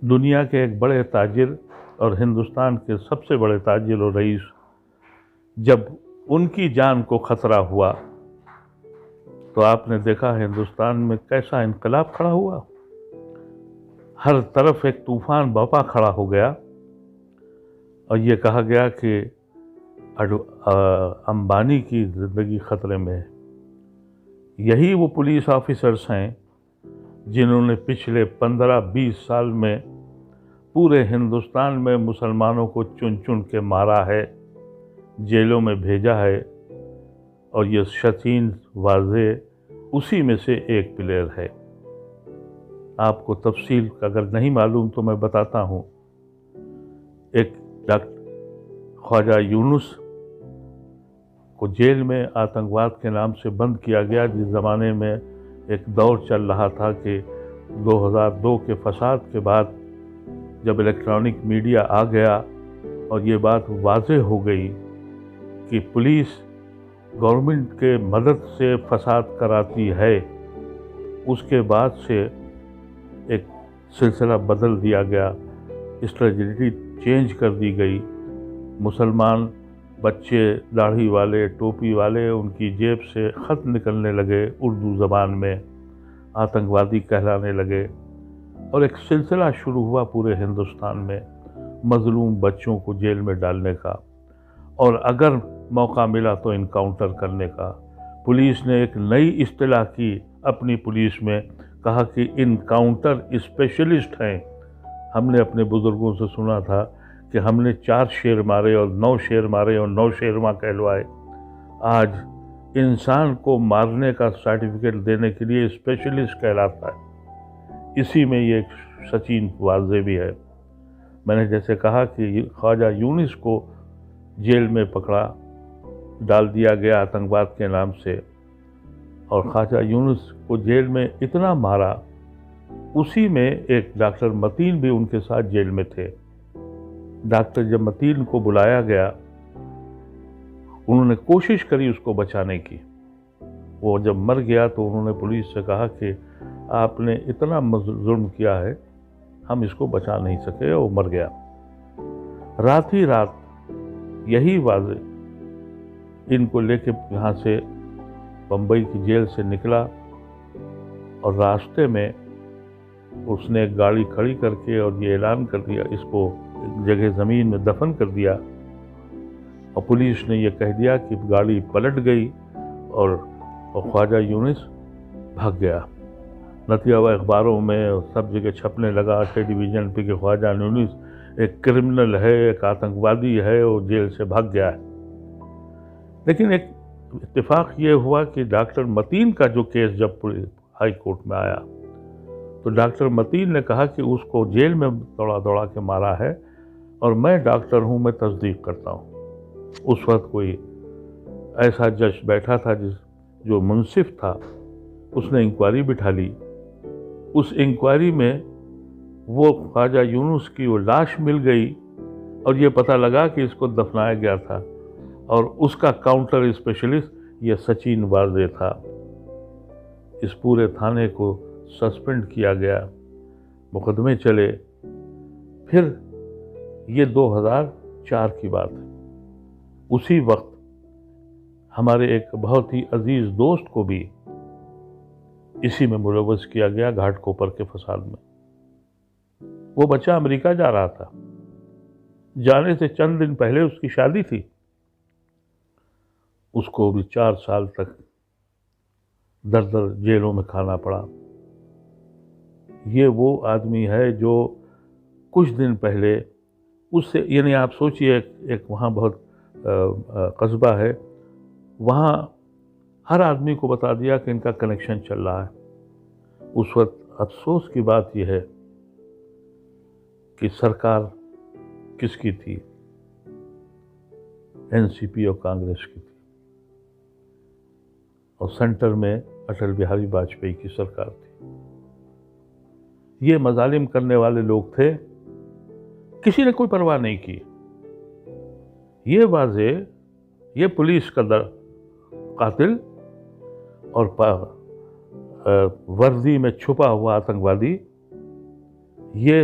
دنیا کے ایک بڑے تاجر اور ہندوستان کے سب سے بڑے تاجر اور رئیس، جب ان کی جان کو خطرہ ہوا تو آپ نے دیکھا ہندوستان میں کیسا انقلاب کھڑا ہوا۔ ہر طرف ایک طوفان برپا کھڑا ہو گیا اور یہ کہا گیا کہ امبانی کی زندگی خطرے میں ہے۔ یہی وہ پولیس آفیسرز ہیں جنہوں نے پچھلے 15-20 سال میں پورے ہندوستان میں مسلمانوں کو چن چن کے مارا ہے، جیلوں میں بھیجا ہے، اور یہ سچین واجے اسی میں سے ایک پلیئر ہے۔ آپ کو تفصیل اگر نہیں معلوم تو میں بتاتا ہوں۔ ایک خواجہ یونس کو جیل میں آتنکواد کے نام سے بند کیا گیا، جس زمانے میں ایک دور چل رہا تھا کہ 2002 کے فساد کے بعد جب الیکٹرانک میڈیا آ گیا اور یہ بات واضح ہو گئی کہ پولیس گورنمنٹ کے مدد سے فساد کراتی ہے، اس کے بعد سے ایک سلسلہ بدل دیا گیا، اسٹریٹجی چینج کر دی گئی۔ مسلمان بچے داڑھی والے، ٹوپی والے، ان کی جیب سے خط نکلنے لگے اردو زبان میں، آتنکوادی کہلانے لگے، اور ایک سلسلہ شروع ہوا پورے ہندوستان میں مظلوم بچوں کو جیل میں ڈالنے کا، اور اگر موقع ملا تو انکاؤنٹر کرنے کا۔ پولیس نے ایک نئی اصطلاح کی اپنی پولیس میں، کہا کہ انکاؤنٹر اسپیشلسٹ ہیں۔ ہم نے اپنے بزرگوں سے سنا تھا کہ ہم نے 4 شیر مارے اور 9 شیر مارے اور 9 شیرواں کہلوائے۔ آج انسان کو مارنے کا سرٹیفکیٹ دینے کے لیے اسپیشلسٹ کہلاتا ہے۔ اسی میں یہ ایک سچین واجے بھی ہے۔ میں نے جیسے کہا کہ خواجہ یونس کو جیل میں پکڑا، ڈال دیا گیا آتنکواد کے نام سے، اور خواجہ یونس کو جیل میں اتنا مارا، اسی میں ایک ڈاکٹر متین بھی ان کے ساتھ جیل میں تھے۔ ڈاکٹر جب متین کو بلایا گیا، انہوں نے کوشش کری اس کو بچانے کی۔ وہ جب مر گیا تو انہوں نے پولیس سے کہا کہ آپ نے اتنا ظلم کیا ہے، ہم اس کو بچا نہیں سکے، اور مر گیا۔ رات ہی رات یہی واضح ان کو لے کے یہاں سے بمبئی کی جیل سے نکلا، اور راستے میں اس نے ایک گاڑی کھڑی کر کے اور یہ اعلان کر دیا، اس کو ایک جگہ زمین میں دفن کر دیا، اور پولیس نے یہ کہہ دیا کہ گاڑی پلٹ گئی اور خواجہ یونس بھاگ گیا۔ نتیجہ ہوا اخباروں میں سب جگہ چھپنے لگا ٹیلی ویژن پہ کہ خواجہ یونس ایک کرمنل ہے، ایک آتنکوادی ہے، اور جیل سے بھاگ گیا ہے۔ لیکن ایک اتفاق یہ ہوا کہ ڈاکٹر متین کا جو کیس جب ہائی کورٹ میں آیا تو ڈاکٹر متین نے کہا کہ اس کو جیل میں دوڑا کے مارا ہے، اور میں ڈاکٹر ہوں، میں تصدیق کرتا ہوں۔ اس وقت کوئی ایسا جج بیٹھا تھا جو منصف تھا، اس نے انکوائری بٹھا لی۔ اس انکوائری میں وہ خواجہ یونس کی وہ لاش مل گئی، اور یہ پتہ لگا کہ اس کو دفنایا گیا تھا، اور اس کا کاؤنٹر اسپیشلسٹ یہ سچین واجے تھا۔ اس پورے تھانے کو سسپینڈ کیا گیا، مقدمے چلے۔ پھر یہ 2004 کی بات ہے، اسی وقت ہمارے ایک بہت ہی عزیز دوست کو بھی اسی میں ملوث کیا گیا، گھاٹ کوپر کے فساد میں۔ وہ بچہ امریکہ جا رہا تھا، جانے سے چند دن پہلے اس کی شادی تھی، اس کو بھی 4 سال تک در جیلوں میں کھانا پڑا۔ یہ وہ آدمی ہے جو کچھ دن پہلے اس سے، یعنی آپ سوچئے ایک وہاں بہت قصبہ ہے، وہاں ہر آدمی کو بتا دیا کہ ان کا کنیکشن چل رہا ہے۔ اس وقت افسوس کی بات یہ ہے کہ سرکار کس کی تھی؟ NCP اور کانگریس کی تھی، اور سینٹر میں اٹل بہاری واجپئی کی سرکار تھی۔ یہ مظالم کرنے والے لوگ تھے، کسی نے کوئی پرواہ نہیں کی۔ یہ واضح، یہ پولیس کا قاتل اور وردی میں چھپا ہوا آتنکوادی، یہ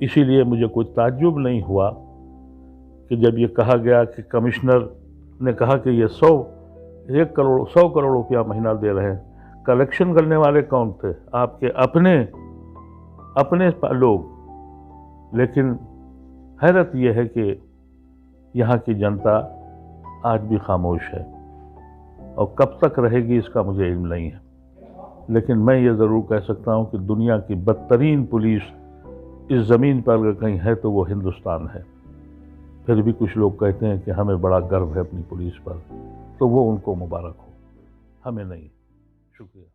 اسی لیے مجھے کوئی تعجب نہیں ہوا کہ جب یہ کہا گیا کہ کمشنر نے کہا کہ یہ 100 کروڑ روپیہ مہینہ دے رہے ہیں، کلیکشن کرنے والے کون تھے؟ آپ کے اپنے لوگ۔ لیکن حیرت یہ ہے کہ یہاں کی جنتا آج بھی خاموش ہے، اور کب تک رہے گی اس کا مجھے علم نہیں ہے، لیکن میں یہ ضرور کہہ سکتا ہوں کہ دنیا کی بدترین پولیس اس زمین پر اگر کہیں ہے تو وہ ہندوستان ہے۔ پھر بھی کچھ لوگ کہتے ہیں کہ ہمیں بڑا گرو ہے اپنی پولیس پر، تو وہ ان کو مبارک ہو، ہمیں نہیں۔ شکریہ۔